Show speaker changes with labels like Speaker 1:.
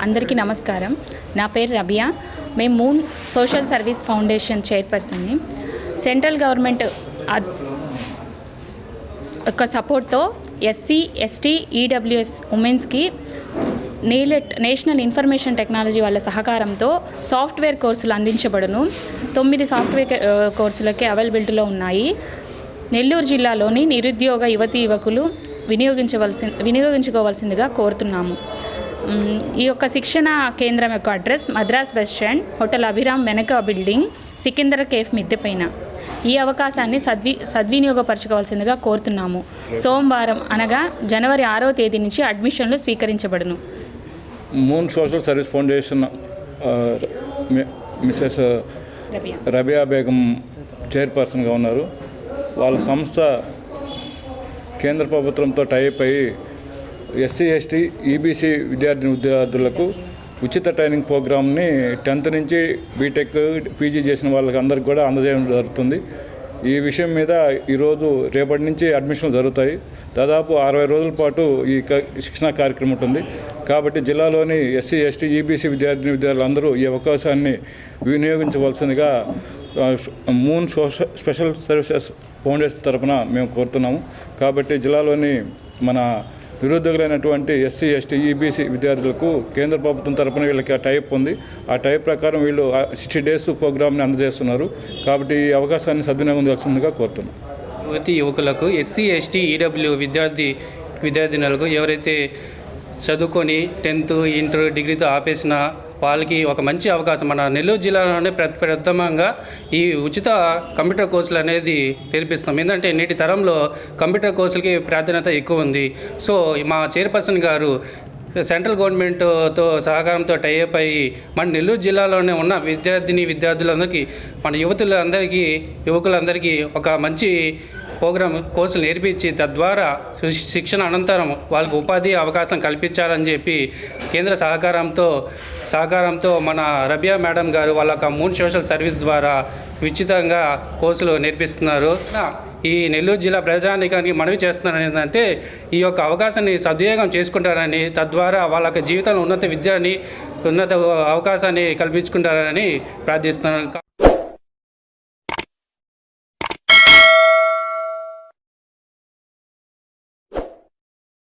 Speaker 1: అందరికీ నమస్కారం. నా పేరు రబియా. మేము మూన్ సోషల్ సర్వీస్ ఫౌండేషన్ చైర్పర్సన్ని. సెంట్రల్ గవర్నమెంట్ యొక్క సపోర్ట్తో ఎస్సీ, ఎస్టీ, ఈడబ్ల్యూఎస్ ఉమెన్స్కి నేషనల్ ఇన్ఫర్మేషన్ టెక్నాలజీ వాళ్ళ సహకారంతో సాఫ్ట్వేర్ కోర్సులు అందించబడును. 9 సాఫ్ట్వేర్ కోర్సులకే అవైలబిలిటీలో ఉన్నాయి. నెల్లూరు జిల్లాలోని నిరుద్యోగ యువతీ యువకులు వినియోగించుకోవాల్సిందిగా కోరుతున్నాము. ఈ యొక్క శిక్షణ కేంద్రం యొక్క address Madras bus stand, hotel Abhiram వెనక బిల్డింగ్, సికిందర్ కేఫ్ మిద్దె పైన. ఈ అవకాశాన్ని సద్వినియోగపరచుకోవాల్సిందిగా కోరుతున్నాము. సోమవారం అనగా జనవరి 6వ తేదీ నుంచి అడ్మిషన్లు స్వీకరించబడును.
Speaker 2: Moon Social Service Foundation Mrs Rabia Begum చైర్పర్సన్గా ఉన్నారు. వాళ్ళ సంస్థ కేంద్ర ప్రభుత్వంతో టైప్ అయ్యి ఎస్సీ, ఎస్టీ, ఈబీసీ విద్యార్థులకు ఉచిత ట్రైనింగ్ ప్రోగ్రామ్ని 10th నుంచి బీటెక్, పీజీ చేసిన వాళ్ళకి అందరికి కూడా అందజేయడం జరుగుతుంది. ఈ విషయం మీద ఈరోజు రేపటి నుంచి అడ్మిషన్లు జరుగుతాయి. దాదాపు 60 రోజుల పాటు ఈ శిక్షణా కార్యక్రమం ఉంటుంది. కాబట్టి జిల్లాలోని ఎస్సీ, ఎస్టీ, ఈబీసీ విద్యార్థులందరూ ఈ అవకాశాన్ని వినియోగించవలసిందిగా మూన్ స్పెషల్ సర్వీసెస్ ఫౌండేషన్ తరఫున మేము కోరుతున్నాము. కాబట్టి జిల్లాలోని మన నిరుద్యోగులైనటువంటి ఎస్సీ, ఎస్టీ, ఈబీసీ విద్యార్థులకు కేంద్ర ప్రభుత్వం తరఫున వీళ్ళకి ఆ టైప్ ఉంది. ఆ టైప్ ప్రకారం వీళ్ళు 60 days ప్రోగ్రామ్ని అందజేస్తున్నారు. కాబట్టి ఈ అవకాశాన్ని సద్వినియోగం చేయాల్సిందిగా కోరుతున్నాం.
Speaker 3: యువకులకు ఎస్సీ, ఎస్టీ, ఈడబ్ల్యూ విద్యార్థినులకు ఎవరైతే చదువుకొని 10th, ఇంటర్, డిగ్రీతో ఆపేసిన వాళ్ళకి ఒక మంచి అవకాశం. మన నెల్లూరు జిల్లాలోనే ప్రథమంగా ఈ ఉచిత కంప్యూటర్ కోర్సులు అనేది నేర్పిస్తున్నాం. ఎందుకంటే నేటి తరంలో కంప్యూటర్ కోర్సులకి ప్రాధాన్యత ఎక్కువ ఉంది. సో మా చైర్పర్సన్ గారు సెంట్రల్ గవర్నమెంట్తో సహకారంతో టైఅప్ అయ్యి మన నెల్లూరు జిల్లాలోనే ఉన్న విద్యార్థులందరికీ, మన యువకులందరికీ ఒక మంచి కోర్సులు నేర్పించి తద్వారా శిక్షణ అనంతరం వాళ్ళకు ఉపాధి అవకాశం కల్పించాలని చెప్పి కేంద్ర సహకారంతో మన రబియా మేడం గారు వాళ్ళ మూన్ సోషల్ సర్వీస్ ద్వారా ఉచితంగా కోర్సులు నేర్పిస్తున్నారు. ఈ నెల్లూరు జిల్లా ప్రజానీకానికి మనవి చేస్తున్నారు ఏంటంటే ఈ యొక్క అవకాశాన్ని సద్వినియోగం చేసుకుంటారని, తద్వారా వాళ్ళ జీవితంలో ఉన్నత అవకాశాన్ని కల్పించుకుంటారని ప్రార్థిస్తున్నాను.